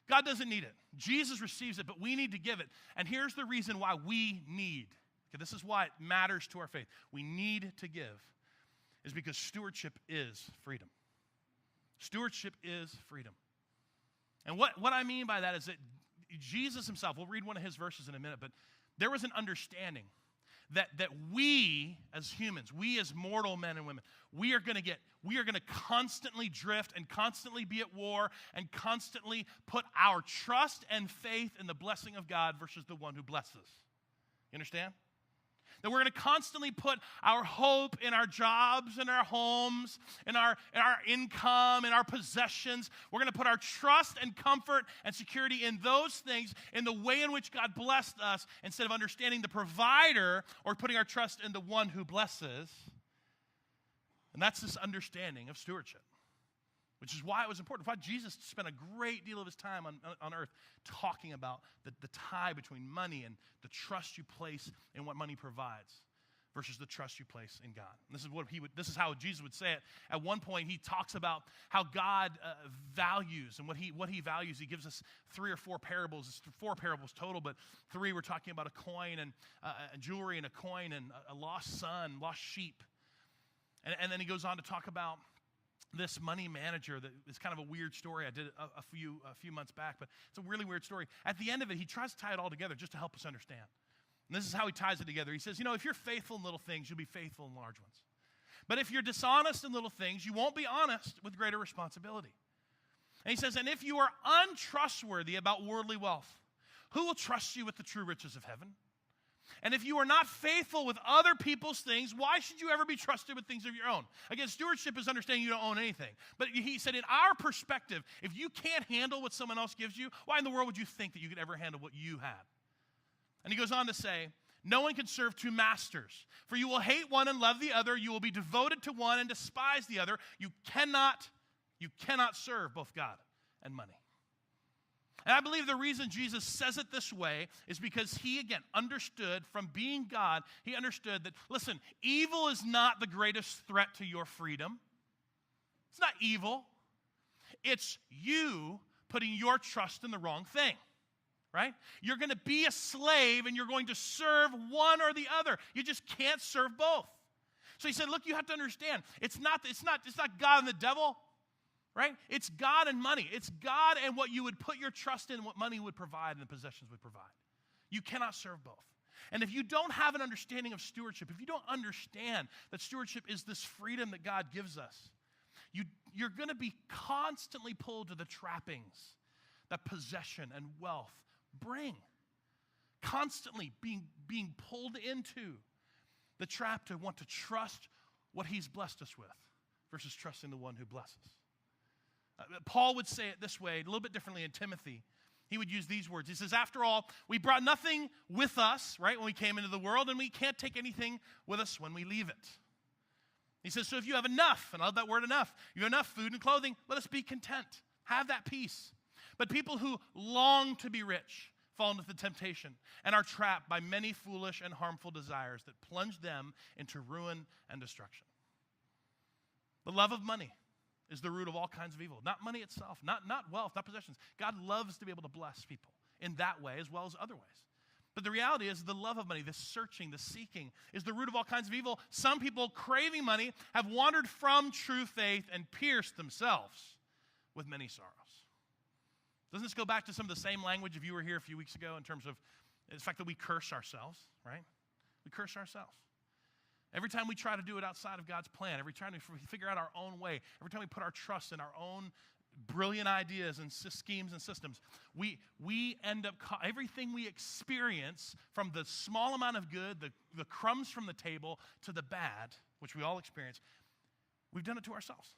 God doesn't need it. Jesus receives it, but we need to give it. And here's the reason why we need. Okay, this is why it matters to our faith. We need to give. Is because stewardship is freedom. Stewardship is freedom. And what I mean by that is that Jesus himself, we'll read one of his verses in a minute, but there was an understanding that we as humans, we as mortal men and women, we are going to constantly drift and constantly be at war and constantly put our trust and faith in the blessing of God versus the one who blesses. You understand? That we're going to constantly put our hope in our jobs, in our homes, in our income, in our possessions. We're going to put our trust and comfort and security in those things, in the way in which God blessed us, instead of understanding the provider or putting our trust in the one who blesses. And that's this understanding of stewardship, which is why it was important. Why Jesus spent a great deal of his time on earth talking about the tie between money and the trust you place in what money provides versus the trust you place in God. And this is how Jesus would say it. At one point, he talks about how God values and what he values. He gives us 3 or 4 parables. It's 4 parables total, but 3 we're talking about a coin and jewelry and a coin and a lost son, lost sheep. And then he goes on to talk about this money manager that is kind of a weird story. I did it a few months back, but it's a really weird story. At the end of it, he tries to tie it all together just to help us understand. And this is how he ties it together. He says, if you're faithful in little things, you'll be faithful in large ones. But if you're dishonest in little things, you won't be honest with greater responsibility. And he says, and if you are untrustworthy about worldly wealth, who will trust you with the true riches of heaven? And if you are not faithful with other people's things, why should you ever be trusted with things of your own? Again, stewardship is understanding you don't own anything. But he said, in our perspective, if you can't handle what someone else gives you, why in the world would you think that you could ever handle what you have? And he goes on to say, no one can serve 2 masters, for you will hate one and love the other. You will be devoted to one and despise the other. You cannot serve both God and money. And I believe the reason Jesus says it this way is because he, again, understood from being God, he understood that, listen, evil is not the greatest threat to your freedom. It's not evil. It's you putting your trust in the wrong thing, right? You're going to be a slave and you're going to serve one or the other. You just can't serve both. So he said, look, you have to understand, it's not God and the devil. Right? It's God and money. It's God and what you would put your trust in, what money would provide and the possessions would provide. You cannot serve both. And if you don't have an understanding of stewardship, if you don't understand that stewardship is this freedom that God gives us, you're going to be constantly pulled to the trappings that possession and wealth bring. Constantly being pulled into the trap to want to trust what he's blessed us with versus trusting the one who blesses. Paul would say it this way, a little bit differently in Timothy. He would use these words. He says, after all, we brought nothing with us, right, when we came into the world, and we can't take anything with us when we leave it. He says, so if you have enough, and I love that word enough, you have enough food and clothing, let us be content. Have that peace. But people who long to be rich fall into the temptation and are trapped by many foolish and harmful desires that plunge them into ruin and destruction. The love of money is the root of all kinds of evil. Not money itself, not wealth, not possessions. God loves to be able to bless people in that way as well as other ways. But the reality is the love of money, the searching, the seeking, is the root of all kinds of evil. Some people craving money have wandered from true faith and pierced themselves with many sorrows. Doesn't this go back to some of the same language if you were here a few weeks ago in terms of the fact that we curse ourselves, right? We curse ourselves. Every time we try to do it outside of God's plan, every time we figure out our own way, every time we put our trust in our own brilliant ideas and schemes and systems, we end up, everything we experience, from the small amount of good, the crumbs from the table, to the bad, which we all experience, we've done it to ourselves.